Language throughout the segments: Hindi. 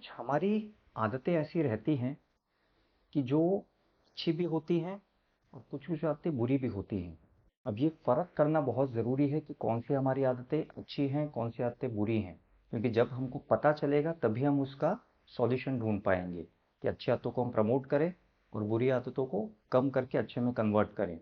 कुछ हमारी आदतें ऐसी रहती हैं कि जो अच्छी भी होती हैं और कुछ-कुछ आदतें बुरी भी होती हैं। अब ये फ़र्क करना बहुत ज़रूरी है कि कौन सी हमारी आदतें अच्छी हैं, कौन सी आदतें बुरी हैं। क्योंकि जब हमको पता चलेगा तभी हम उसका सॉल्यूशन ढूँढ पाएँगे कि अच्छी आदतों को हम प्रमोट करें और बुरी आदतों को कम करके अच्छे में कन्वर्ट करें।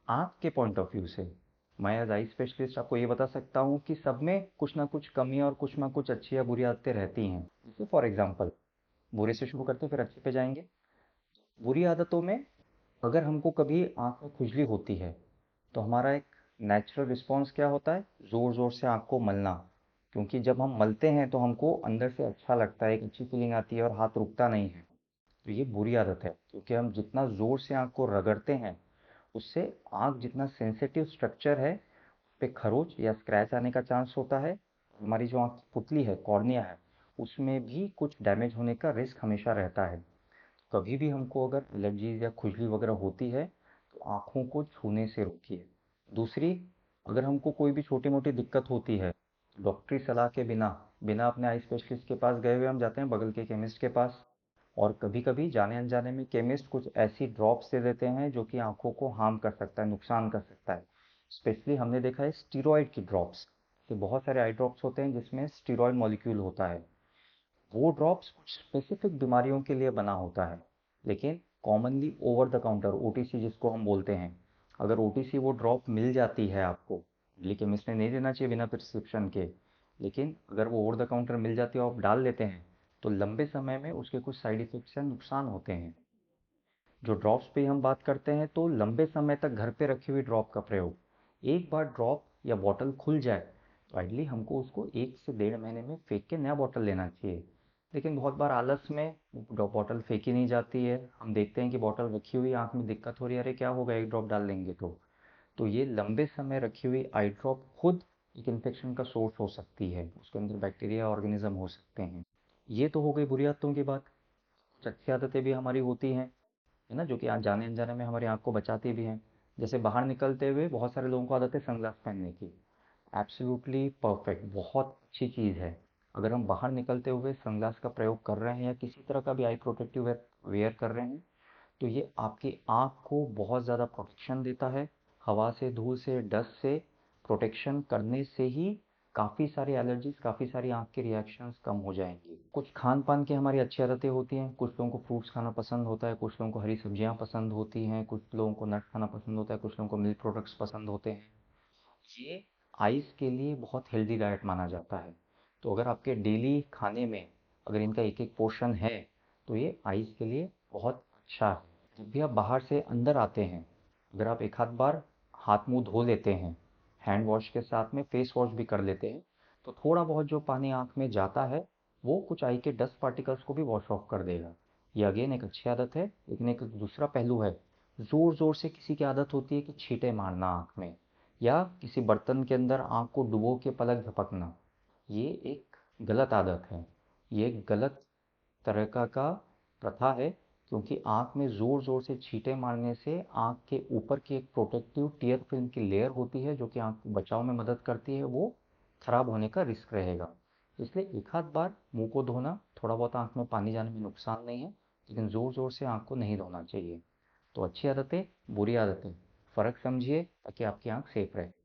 आपके पॉइंट ऑफ व्यू से मैं एज़ आई स्पेशलिस्ट आपको ये बता सकता हूँ कि सब में कुछ ना कुछ कमियाँ और कुछ ना कुछ अच्छी या बुरी आदतें रहती हैं। जैसे फॉर एग्ज़ाम्पल बुरे से शुरू करते हैं फिर अच्छे पे जाएँगे। बुरी आदतों में अगर हमको कभी आँख में खुजली होती है, तो हमारा एक नेचुरल रिस्पॉन्स क्या होता है? ज़ोर-ज़ोर से आँख को मलना। क्योंकि जब हम मलते हैं तो हमको अंदर से अच्छा लगता है, एक अच्छी फीलिंग आती है और हाथ रुकता नहीं है। तो ये बुरी आदत है, क्योंकि हम जितना ज़ोर से आँख को रगड़ते हैं, उससे आँख जितना सेंसिटिव स्ट्रक्चर है, पे खरोंच या स्क्रैच आने का चांस होता है। हमारी जो आँख की पुतली है, कॉर्निया है, उसमें भी कुछ डैमेज होने का रिस्क हमेशा रहता है। कभी भी हमको अगर एलर्जीज़ या खुजली वगैरह होती है, तो आँखों को छूने से रोकिए। दूसरी, अगर हमको कोई भी छोटी-मोटी दिक्कत होती है, डॉक्टरी सलाह के बिना, बिना अपने आई स्पेशलिस्ट के पास गए हुए हम जाते हैं बगल के केमिस्ट के पास। और कभी-कभी जाने-अनजाने में केमिस्ट कुछ ऐसी ड्रॉप्स दे देते हैं जो कि आँखों को हार्म कर सकता है, नुकसान कर सकता है। स्पेशली हमने देखा है स्टेरॉइड की ड्रॉप्स, कि बहुत सारे आई ड्रॉप्स होते हैं जिसमें स्टेरॉइड मॉलिक्यूल होता है। वो ड्रॉप्स कुछ स्पेसिफिक बीमारियों के लिए बना होता है, लेकिन commonly over the counter OTC जिसको हम बोलते हैं, अगर ओटीसी वो ड्रॉप मिल जाती है आपको, ये केमिस्ट ने नहीं देना चाहिए बिना प्रिस्क्रिप्शन के, लेकिन अगर वो ओवर द काउंटर मिल जाती है और आप डाल लेते हैं, तो लंबे समय में उसके कुछ साइड इफेक्ट्स या नुकसान होते हैं। जो ड्रॉप्स पे हम बात करते हैं, तो लंबे समय तक घर पे रखी हुई ड्रॉप का प्रयोग, एक बार ड्रॉप या बॉटल खुल जाए तो आइडली हमको उसको 1 से 1.5 महीने में फेंक के नया बॉटल लेना चाहिए। लेकिन बहुत बार आलस में बॉटल फेंकी नहीं जाती है, हम देखते हैं कि बॉटल रखी हुई आँख में दिक्कत हो रही है, अरे क्या होगा एक ड्रॉप डाल लेंगे तो ये लंबे समय रखी हुई आई ड्रॉप खुद एक इन्फेक्शन का सोर्स हो सकती है, उसके अंदर बैक्टीरिया ऑर्गेनिज्म हो सकते हैं। ये तो हो गई बुरी आदतों की बात। कुछ अच्छी आदतें भी हमारी होती हैं, है ना, जो कि जाने अनजाने में हमारी आँख को बचाती भी हैं। जैसे बाहर निकलते हुए बहुत सारे लोगों को आदत है सनग्लास पहनने की। एब्सोल्युटली परफेक्ट, बहुत अच्छी चीज़ है। अगर हम बाहर निकलते हुए सनग्लास का प्रयोग कर रहे हैं या किसी तरह का भी आई प्रोटेक्टिव वेयर वेयर कर रहे हैं, तो ये आपकी आँख को बहुत ज़्यादा प्रोटेक्शन देता है। हवा से, धूल से, डस्ट से प्रोटेक्शन करने से ही काफ़ी सारी एलर्जीज़, काफ़ी सारी आँख के रिएक्शंस कम हो जाएँगी। कुछ खान-पान की हमारी अच्छी आदतें होती हैं, कुछ लोगों को फ्रूट्स खाना पसंद होता है, कुछ लोगों को हरी सब्जियाँ पसंद होती हैं, कुछ लोगों को नट खाना पसंद होता है, कुछ लोगों को मिल्क प्रोडक्ट्स पसंद होते हैं। ये आइज़ के लिए बहुत हेल्दी डाइट माना जाता है। तो अगर आपके डेली खाने में अगर इनका एक-एक पोर्शन है, तो ये आइज़ के लिए बहुत अच्छा है। जब भी आप बाहर से अंदर आते हैं, अगर आप एक आध बार हाथ मुंह धो लेते हैं, हैंड वॉश के साथ में फेस वॉश भी कर लेते हैं, तो थोड़ा बहुत जो पानी आँख में जाता है, वो कुछ आई के डस्ट पार्टिकल्स को भी वॉश ऑफ कर देगा। ये अगेन एक अच्छी आदत है, लेकिन एक दूसरा पहलू है, ज़ोर-ज़ोर से किसी की आदत होती है कि छींटे मारना आँख में, या किसी बर्तन के अंदर आँख को डुबो के पलक झपकना। ये एक गलत आदत है, ये एक गलत तरह का प्रथा है, क्योंकि आँख में ज़ोर-ज़ोर से छींटे मारने से आँख के ऊपर की एक प्रोटेक्टिव टियर फिल्म की लेयर होती है जो कि आँख को बचाव में मदद करती है, वो खराब होने का रिस्क रहेगा। इसलिए एक आध बार मुंह को धोना, थोड़ा बहुत आँख में पानी जाने में नुकसान नहीं है, लेकिन ज़ोर-ज़ोर से आँख को नहीं धोना चाहिए। तो अच्छी आदतें, बुरी आदतें, फ़र्क समझिए ताकि आपकी आँख सेफ रहे।